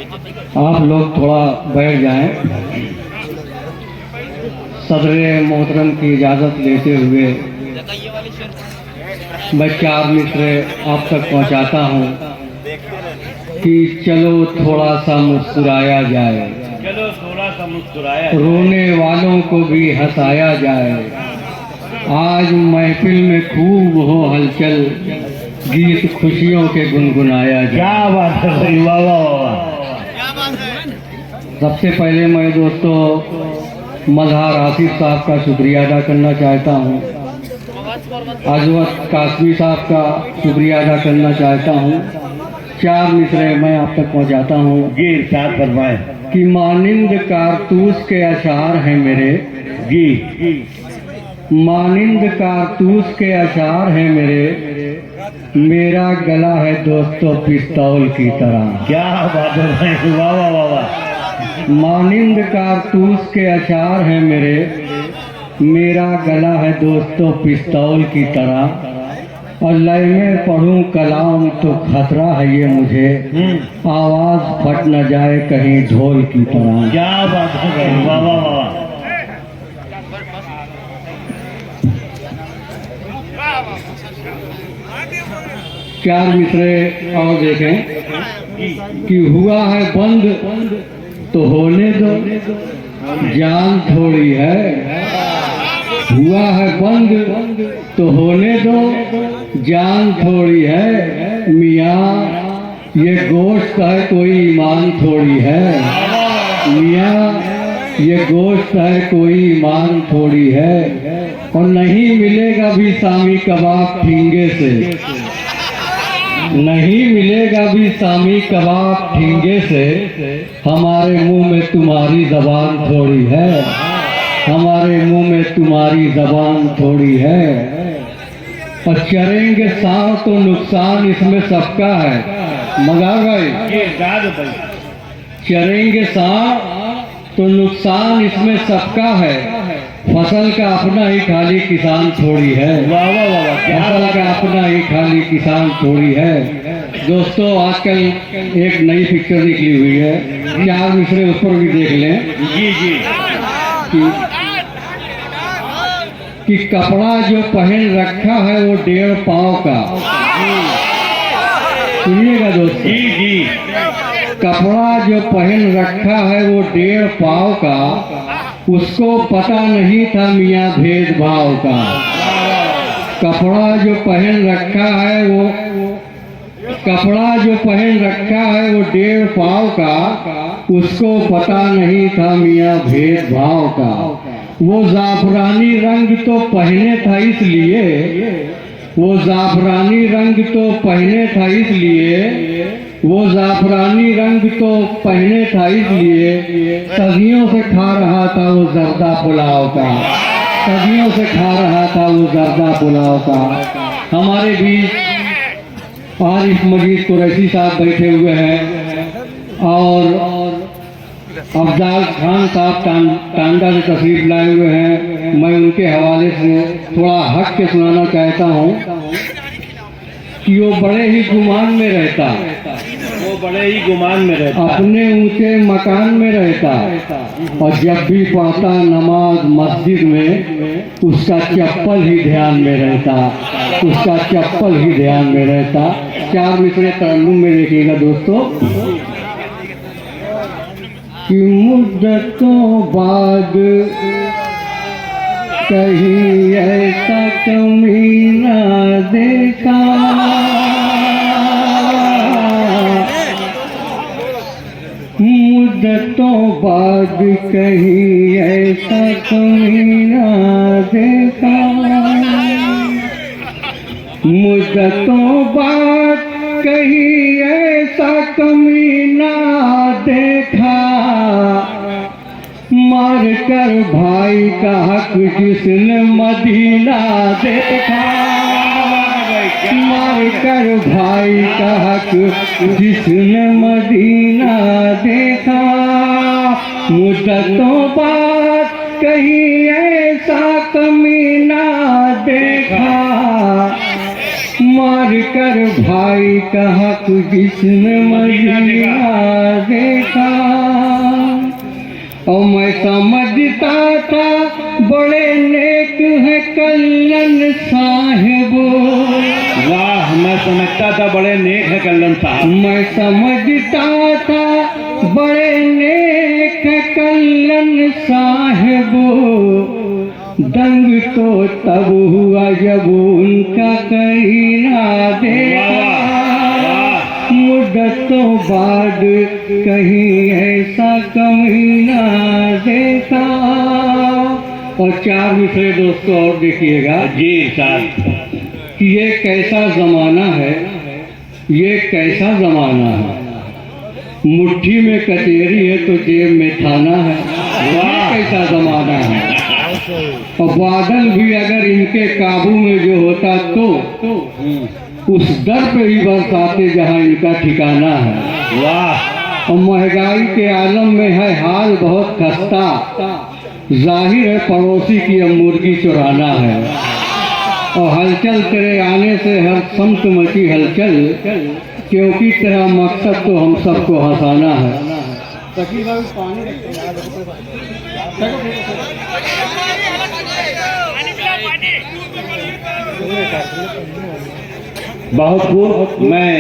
आप लोग थोड़ा बैठ जाएं। सदर मोहतरम की इजाज़त लेते हुए मैं 4 मिसरे आप तक पहुंचाता हूं कि चलो थोड़ा सा मुस्कुराया जाए, चलो थोड़ा सा मुस्कुराया, रोने वालों को भी हंसाया जाए। आज महफिल में खूब हो हलचल, गीत खुशियों के गुनगुनाया जाए। क्या बात है भाई, वाह वाह वाह। सबसे पहले मैं दोस्तों मजहर आसिफ साहब का शुक्रिया अदा करना चाहता हूँ, अजवत कासमी साहब का शुक्रिया अदा करना चाहता हूँ। 4 मिसरे मैं आप तक पहुँचाता हूँ। जी इरशाद फरमाएं। कि मानिंद कारतूस के अशार हैं मेरे, जी मानिंद कारतूस के अशार हैं मेरे, मेरा गला है दोस्तों पिस्तौल की तरह। क्या बात है भाई, वाह वाह वाह वाह। मानिंद कारतूस के अशार हैं मेरे, मेरा गला है दोस्तों पिस्तौल की तरह। और लय में पढ़ूं कलाम तो खतरा है ये मुझे, आवाज फट न जाए कहीं ढोल की तरह। क्या बात है भाई, वाह वाह वाह। 4 मिसरे और देखें कि हुआ है बंद तो होने दो, जान थोड़ी है। हुआ है बंद तो होने दो, जान थोड़ी है। मियाँ ये गोश्त है कोई ईमान थोड़ी है। मियाँ ये गोश्त है कोई ईमान थोड़ी है। और नहीं मिलेगा भी सामी कबाब ठींगे से, नहीं मिलेगा भी सामी कबाब ठींगे से। हमारे मुंह में तुम्हारी जबान थोड़ी है, हमारे मुंह में तुम्हारी जबान थोड़ी है। और चरेंगे सांव तो नुकसान इसमें सबका है। मगा गए चरेंगे सांव तो नुकसान इसमें सबका है। फसल का अपना ही खाली किसान थोड़ी है। वाह वाह वाह। फसल का अपना ही खाली किसान थोड़ी है। दोस्तों आजकल एक नई पिक्चर निकली हुई है, 4 मिसरे उस पर भी देख लें। जी जी। कि कपड़ा जो पहन रखा है वो 1.5 पाँव का। सुनिएगा दोस्तों। जी जी। कपड़ा जो पहन रखा है वो 1.5 पाँव का, उसको पता नहीं था मियाँ भेदभाव का। कपड़ा जो पहन रखा है वो, कपड़ा जो पहन रखा है वो 1.5 पाँव का, उसको पता नहीं था मियाँ भेदभाव का। वो जाफरानी रंग तो पहने था इसलिए, वो जाफरानी रंग तो पहने था इसलिए, वो जाफरानी रंग तो पहने था इसलिए। सदियों से खा रहा था वो जर्दा पुलाव का, सदियों से खा रहा था वो जर्दा पुलाव का। हमारे बीच आरिफ मजीद कुरैशी साहब बैठे हुए हैं और अफजाल खान साहब टांडा से तशरीफ लाए हुए हैं। मैं उनके हवाले से थोड़ा हट के सुनाना चाहता हूँ कि वो बड़े ही गुमान में रहता, वो बड़े ही गुमान में रहता, अपने ऊंचे मकान में रहता। और जब भी पढ़ता नमाज मस्जिद में, उसका चप्पल ही ध्यान में रहता, उसका चप्पल ही ध्यान में रहता। 4 मिसरे तरन्नुम में देखिएगा दोस्तों। कि मुद्दतों बाद कहीं ऐसा कमीना देखा, मुद्दतों बाद कहीं ऐसा कमीना देखा, मुद्दतों बाद कहीं ऐसा कमीना देखा। मार कर भाई का हक जिसने मदीना देखा, मार कर भाई का हक जिसने मदीना देखा। मुद्दतों बाद कहीं ऐसा कमीना देखा, मार कर भाई का हक जिसने मदीना देखा। देखा। और मैं समझता था बड़े नेक है कल्लन साहिब। वाह, मैं समझता था बड़े नेक है कल्लन साहब। मैं समझता था बड़े नेक है कल्लन साहिब। दंग तो तब हुआ जब उनका करीना देखा। मुद्दतों बाद कहीं ऐसा कमीना देखा। और 4 मिसरे दोस्तों और देखिएगा जी साहब। कि ये कैसा जमाना है, ये कैसा जमाना है। मुट्ठी में कचेरी है तो जेब में थाना है। वाह, कैसा जमाना है। और बादल भी अगर इनके काबू में जो होता तो उस दर पे ही बरसाते जहाँ इनका ठिकाना है। वाह, और महंगाई के आलम में है हाल बहुत खस्ता। जाहिर है पड़ोसी की अब मुर्गी चुराना है। और हलचल तेरे आने से हर समत मची हलचल, क्योंकि तेरा मकसद तो हम सबको हंसाना है। बहुत खूब। मैं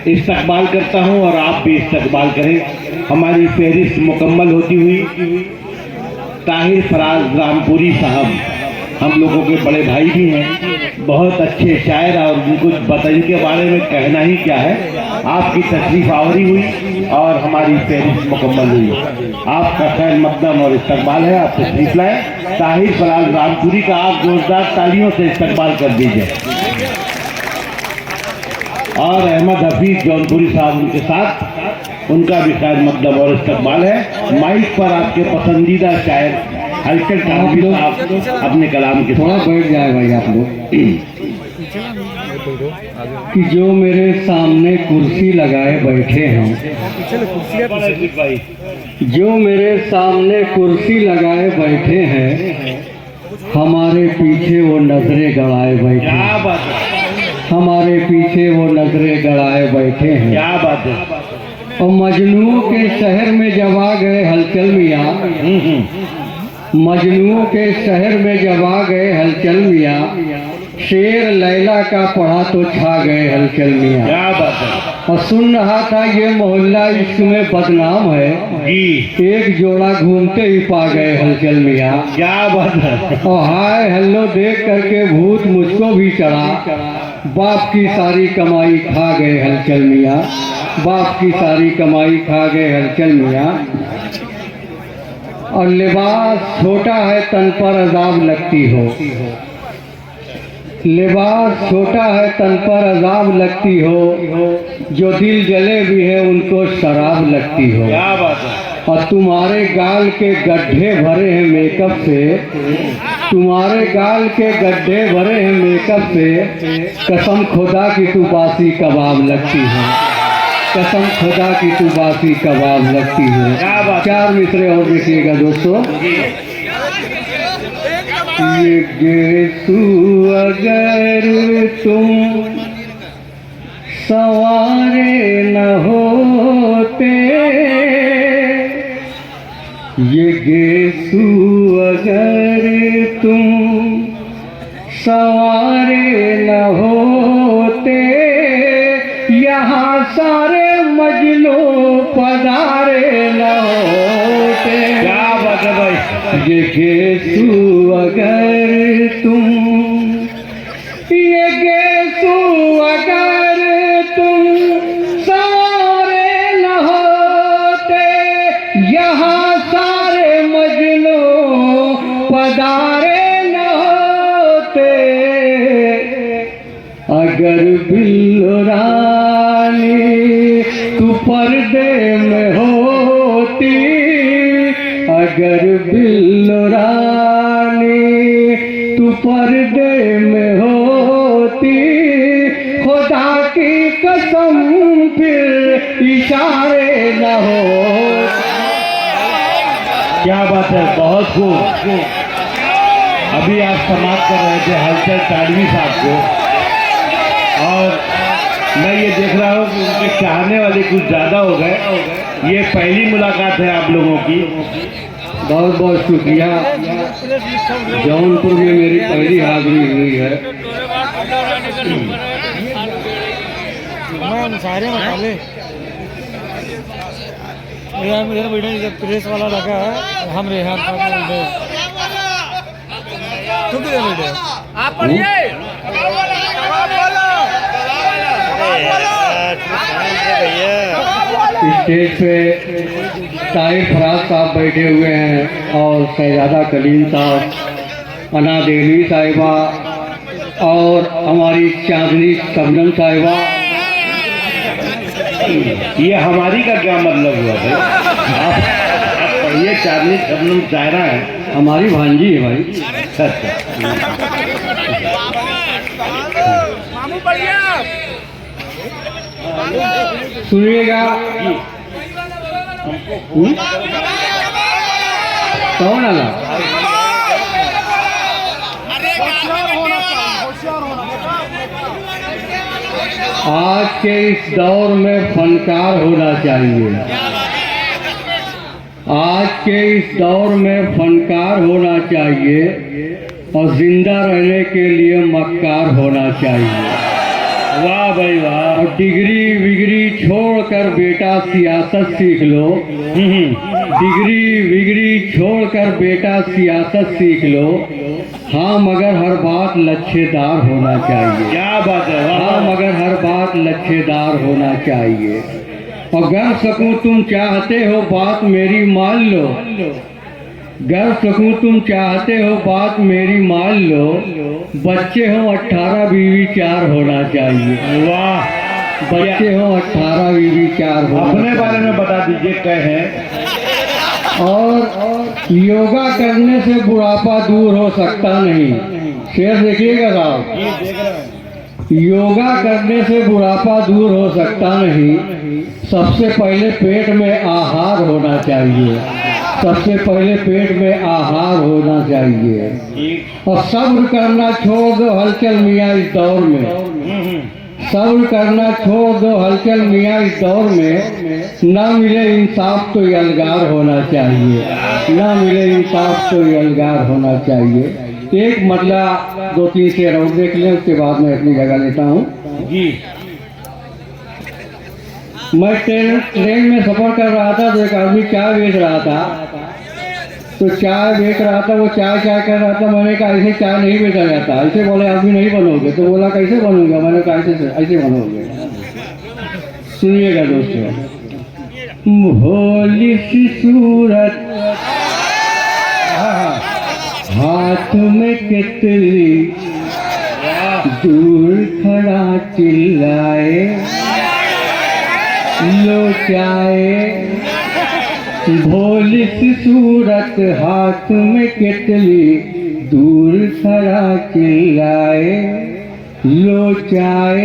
इस्तकबाल करता हूं और आप भी इस्तकबाल करें। हमारी फहरिस्त मुकम्मल होती हुई ताहिर फराज रामपुरी साहब हम लोगों के बड़े भाई भी हैं, बहुत अच्छे शायर, और उनको बताइए के बारे में कहना ही क्या है। आपकी तशरीफ आवरी हुई और हमारी फहरिस्त मुकम्मल हुई। आपका खैर मकदम और इस्तकबाल है। आप तशरीफ लाए। ताहिर फराज रामपुरी का आप जोरदार तालियों से इस्तकबाल कर दीजिए। और अहमद हफीज जौनपुरी साहब उनके साथ, उनका भी खैर मकदम और इस्तकबाल है। माइक पर आपके पसंदीदा शायर हलचल काजी साहब अपने कलाम के थोड़ा बैठ जाए भाई आप लोग। कि जो मेरे सामने कुर्सी लगाए बैठे हैं, जो मेरे सामने कुर्सी लगाए बैठे हैं, हमारे पीछे वो नजरें गड़ाए बैठे हैं। क्या बात है, हमारे पीछे वो नजरें गड़ाए बैठे हैं। क्या बात है। और मजनू के शहर में जब आ गए हलचल मियाँ, मजनू के शहर में जब आ गए हलचल मियाँ, शेर लैला का पढ़ा तो छा गए हलचल मियाँ। क्या बात है। और सुन रहा था ये मोहल्ला इश्क में बदनाम है, जी, एक जोड़ा घूमते ही पा गए हलचल मियाँ। क्या बात है। और हाय हेलो देख करके भूत मुझको भी चढ़ा। बाप की सारी कमाई खा गए हलचल मियाँ, बाप की सारी कमाई खा गए हलचल मियाँ। और लिबास छोटा है तन पर अजाब लगती हो, लिबास छोटा है तन पर अजाब लगती हो। जो दिल जले भी है उनको शराब लगती हो। क्या बात है। और तुम्हारे गाल के गड्ढे भरे हैं मेकअप से, तुम्हारे गाल के गड्ढे भरे हैं मेकअप से। कसम खुदा की तू बासी कबाब लगती है, कसम खुदा की तू बासी कबाब लगती है। क्या बात। 4 मिसरे और देखिएगा दोस्तों। ये गेसू अगर तुम सवारे न होते, ये गेसू अगर तुम सवारे न होते, यहाँ सारे मजनू पधारे न होते। क्या बात है भाई। ये गेसू अगर तुम, ये गेसू अगर तुम सवारे न होते, यहाँ सारे मजनू पधारे न होते। अगर बिल्लो रानी तू पर्दे में होती, अगर बिल्लो रानी तू पर्दे में होती, खुदा की कसम फिर इशारे न हो। क्या बात है, बहुत खूब। अभी आप समाप्त कर रहे थे हलचल तालवी साहब को, और मैं ये देख रहा हूँ कि उनके चाहने वाले कुछ ज़्यादा हो गए। ये पहली मुलाकात है आप लोगों की। बहुत बहुत शुक्रिया। जौनपुर में मेरी पहली हाजिरी हुई है। सारे मसाले इधर बैठे, इधर प्रेस वाला लगा है, हम रेहान साहब बैठे, तुम किधर बैठे आप? पढ़िए स्टेज पे ताहिर फराज साहब बैठे हुए हैं और शहजादा कलीम साहब, अना देवी साहिबा और हमारी चांदनी शबनम साहिबा। ये हमारी का क्या मतलब हुआ भाई? आप ये चांदनी शबनम चाहरा है, हमारी भांजी है भाई। अच्छा। सुनिएगा। कौन आला? आज के इस दौर में फनकार होना चाहिए। आज के इस दौर में फनकार होना चाहिए और जिंदा रहने के लिए मक्कार होना चाहिए। वाह भाई वाह। और डिग्री विग्री छोड़कर बेटा सियासत सीख लो। डिग्री विग्री छोड़कर बेटा सियासत सीख लो। हाँ मगर हर बात लच्छेदार होना चाहिए। क्या बात है, वाह। हाँ मगर हर बात लच्छेदार होना चाहिए। और गर सकूं तुम चाहते हो बात मेरी मान लो। गर सकूं तुम चाहते हो बात मेरी मान लो। बच्चे हो 18 बीवी 4 होना चाहिए। वाह। बच्चे हो 18 बीवी 4 होना अपने बारे में बता दीजिए क्या है। और योगा करने से बुढ़ापा दूर हो सकता नहीं। शेर देखिएगा साहब। योगा करने से बुढ़ापा दूर हो सकता नहीं। सबसे पहले पेट में आहार होना चाहिए। सबसे पहले पेट में आहार होना चाहिए। और सब्र करना छोड़ दो हलचल मियाँ इस दौर में। सब्र करना छोड़ दो हलचल मियाँ इस दौर में। ना मिले इंसाफ तो यलगार होना चाहिए। ना मिले इंसाफ तो यलगार होना चाहिए। एक मतलब 2-3 शेर और देख लें, उसके बाद मैं अपनी जगह लेता हूँ जी। मैं ट्रेन में सफर कर रहा था तो एक आदमी चाय बेच रहा था। तो चाय बेच रहा था, वो चाय कर रहा था। मैंने कहा ऐसे चाय नहीं बेचा जाता। ऐसे बोले आदमी नहीं बनोगे। तो बोला कैसे बनूंगा? मैंने कहा ऐसे बनोगे। सुनिएगा दोस्तों। भोली सी सूरत हाथ में केतली, दूर खड़ा चिल्लाए लो चाय। भोली सी सूरत हाथ में केतली, दूर खड़ा चिल्लाए लो चाय।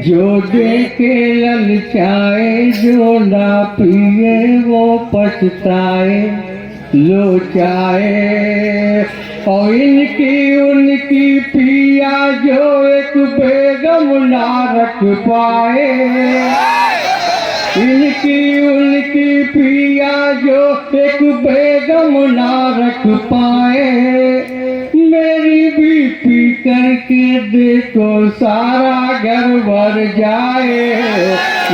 जो देखे ललचाए, जो ना पिए वो पछताए लो चाय। और इनकी उनकी पिया जो एक बेगम ना रख पाए। इनकी उनकी पिया जो एक बेगम ना रख पाए। मेरी भी पी करके देखो सारा घर भर जाए।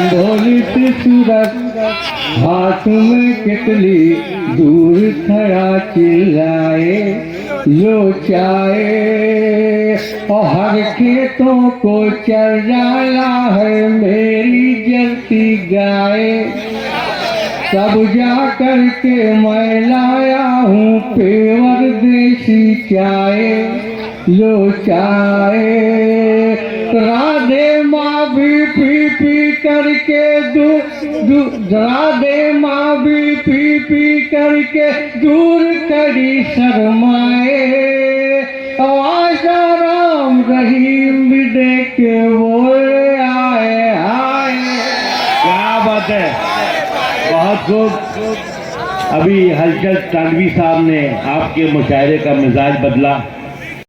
भोली सी सूरत हाथ में केतली, दूर खड़ा चिल्लाए लो चाय। और हर खेतों को चर डाला है मेरी जलती गाय। सब जा करके मैं लाया हूँ पेवर देसी चाय लो चाय। राधे माँ भी पी करके राधे माँ भी पी करके दूर करी शर्माए। आशा राम रहीम भी देख के बोले आए आए। क्या बात है, बहुत खूब। अभी हलचल तालवी साहब ने आपके मुशायरे का मिजाज बदला।